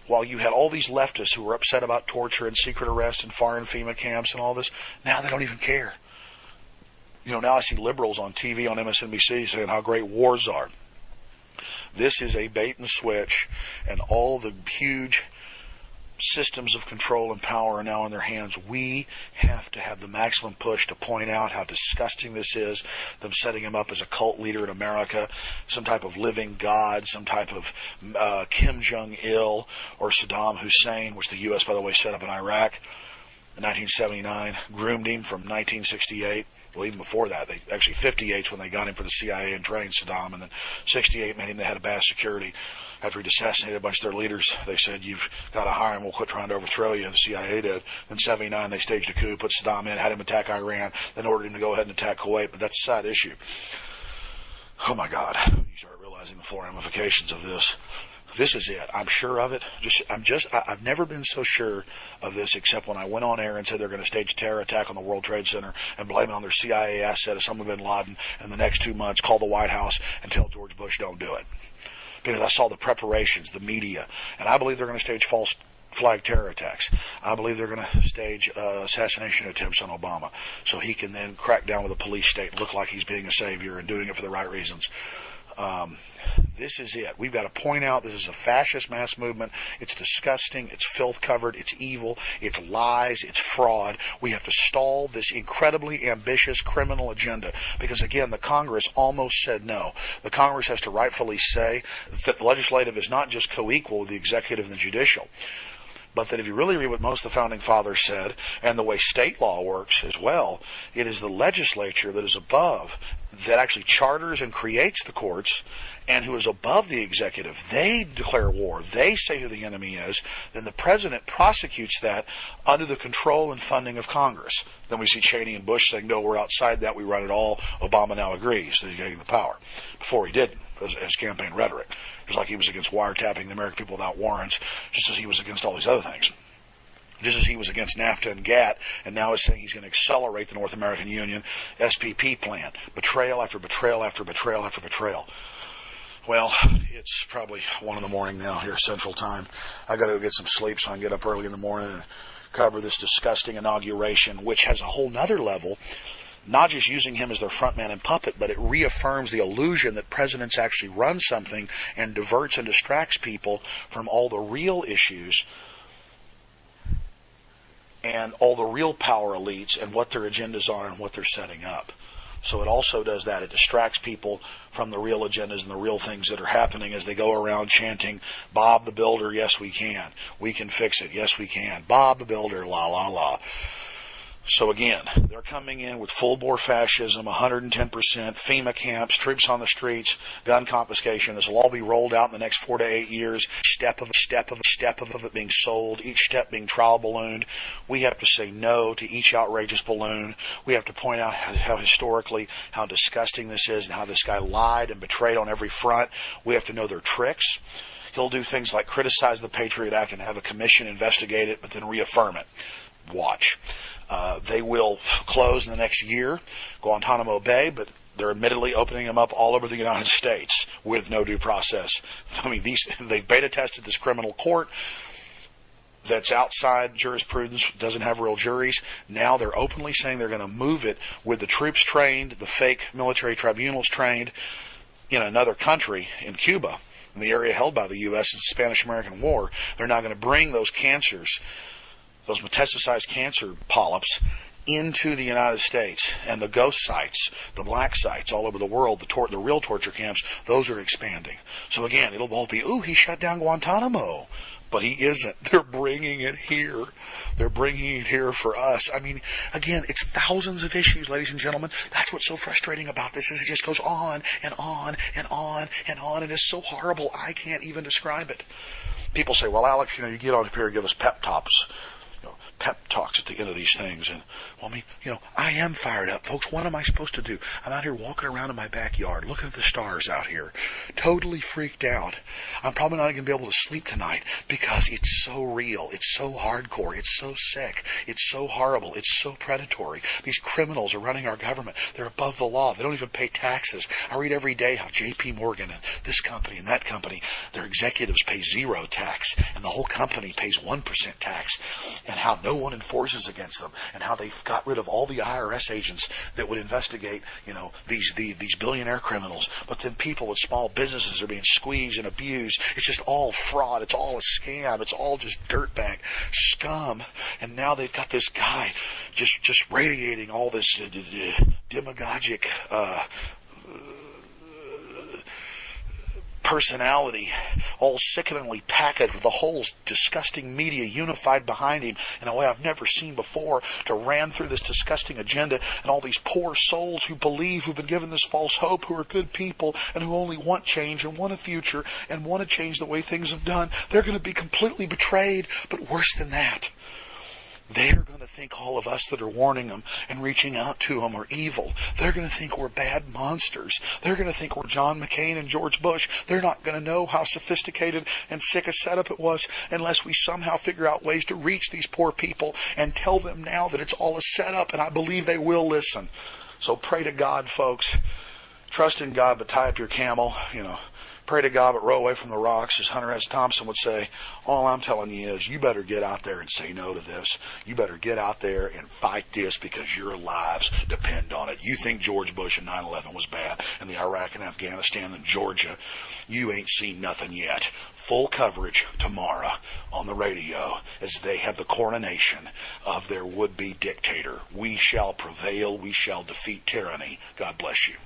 while you had all these leftists who were upset about torture and secret arrest and foreign FEMA camps and all this, now they don't even care. Now I see liberals on TV on MSNBC saying how great wars are. This is a bait and switch, and all the huge systems of control and power are now in their hands. We have to have the maximum push to point out how disgusting this is, them setting him up as a cult leader in America, some type of living god, some type of Kim Jong-il or Saddam Hussein, which the U.S., by the way, set up in Iraq in 1979, groomed him from 1968. Well, even before that, they actually 58 when they got him for the CIA and trained Saddam, and then 68 made him the head of bad security. After he'd assassinated a bunch of their leaders, they said, you've got to hire him, we'll quit trying to overthrow you. The CIA did. Then 79, they staged a coup, put Saddam in, had him attack Iran, then ordered him to go ahead and attack Kuwait, but that's a side issue. Oh my God, you start realizing the full ramifications of this. This is it. I'm sure of it. I've never been so sure of this except when I went on air and said they're going to stage a terror attack on the World Trade Center and blame it on their CIA asset of Osama bin Laden, and the next 2 months call the White House and tell George Bush don't do it. Because I saw the preparations, the media, and I believe they're going to stage false flag terror attacks. I believe they're going to stage assassination attempts on Obama so he can then crack down with a police state and look like he's being a savior and doing it for the right reasons. This is it. We've got to point out this is a fascist mass movement. It's disgusting. It's filth covered. It's evil. It's lies. It's fraud. We have to stall this incredibly ambitious criminal agenda because, again, the Congress almost said no. The Congress has to rightfully say that the legislative is not just co-equal with the executive and the judicial, but that if you really read what most of the Founding Fathers said, and the way state law works as well, it is the legislature that is above, that actually charters and creates the courts, and who is above the executive. They declare war. They say who the enemy is. Then the president prosecutes that under the control and funding of Congress. Then we see Cheney and Bush saying, no, we're outside that. We run it all. Obama now agrees that he's getting the power. Before he didn't, as campaign rhetoric. Just like he was against wiretapping the American people without warrants, just as he was against all these other things. Just as he was against NAFTA and GATT, and now is saying he's going to accelerate the North American Union SPP plan. Betrayal after betrayal after betrayal after betrayal. Well, it's probably 1 in the morning now here, Central Time. I got to go get some sleep so I can get up early in the morning and cover this disgusting inauguration, which has a whole nother level. Not just using him as their front man and puppet, but it reaffirms the illusion that presidents actually run something and diverts and distracts people from all the real issues and all the real power elites and what their agendas are and what they're setting up. So it also does that. It distracts people from the real agendas and the real things that are happening as they go around chanting, Bob the Builder, yes we can. We can fix it, yes we can. Bob the Builder, la la la. So again, they're coming in with full-bore fascism, 110%, FEMA camps, troops on the streets, gun confiscation. This will all be rolled out in the next 4 to 8 years, step of it being sold, each step being trial ballooned. We have to say no to each outrageous balloon. We have to point out how historically, how disgusting this is and how this guy lied and betrayed on every front. We have to know their tricks. He'll do things like criticize the Patriot Act and have a commission investigate it, but then reaffirm it. Watch. They will close in the next year Guantanamo Bay, but they're admittedly opening them up all over the United States with no due process. I mean, they've beta tested this criminal court that's outside jurisprudence, doesn't have real juries. Now they're openly saying they're going to move it with the troops trained, the fake military tribunals trained in another country, in Cuba, in the area held by the U.S. in the Spanish-American War. They're now going to bring those cancers, those metastasized cancer polyps, into the United States. And the ghost sites, the black sites all over the world, the real torture camps, those are expanding. So again, it'll all be, ooh, he shut down Guantanamo. But he isn't. They're bringing it here. They're bringing it here for us. I mean, again, it's thousands of issues, ladies and gentlemen. That's what's so frustrating about this, is it just goes on and on and on and on, and it's so horrible, I can't even describe it. People say, well, Alex, you get on here and give us pep talks. pep talks at the end of these things. And, well, I mean, I am fired up, folks. What am I supposed to do? I'm out here walking around in my backyard, looking at the stars out here, totally freaked out. I'm probably not going to be able to sleep tonight because it's so real. It's so hardcore. It's so sick. It's so horrible. It's so predatory. These criminals are running our government. They're above the law. They don't even pay taxes. I read every day how J.P. Morgan and this company and that company, their executives pay zero tax, and the whole company pays 1% tax, and how no one enforces against them, and how they've got rid of all the IRS agents that would investigate, these billionaire criminals. But then people with small businesses are being squeezed and abused. It's just all fraud. It's all a scam. It's all just dirtbag scum. And now they've got this guy just radiating all this demagogic personality, all sickeningly packaged with the whole disgusting media unified behind him in a way I've never seen before, to ran through this disgusting agenda, and all these poor souls who believe, who've been given this false hope, who are good people and who only want change and want a future and want to change the way things have done, they're going to be completely betrayed. But worse than that, they're going to think all of us that are warning them and reaching out to them are evil. They're going to think we're bad monsters. They're going to think we're John McCain and George Bush. They're not going to know how sophisticated and sick a setup it was unless we somehow figure out ways to reach these poor people and tell them now that it's all a setup, and I believe they will listen. So pray to God, folks. Trust in God, but tie up your camel, Pray to God, but row away from the rocks, as Hunter S. Thompson would say. All I'm telling you is you better get out there and say no to this. You better get out there and fight this because your lives depend on it. You think George Bush and 9/11 was bad, and the Iraq and Afghanistan and Georgia, you ain't seen nothing yet. Full coverage tomorrow on the radio as they have the coronation of their would-be dictator. We shall prevail. We shall defeat tyranny. God bless you.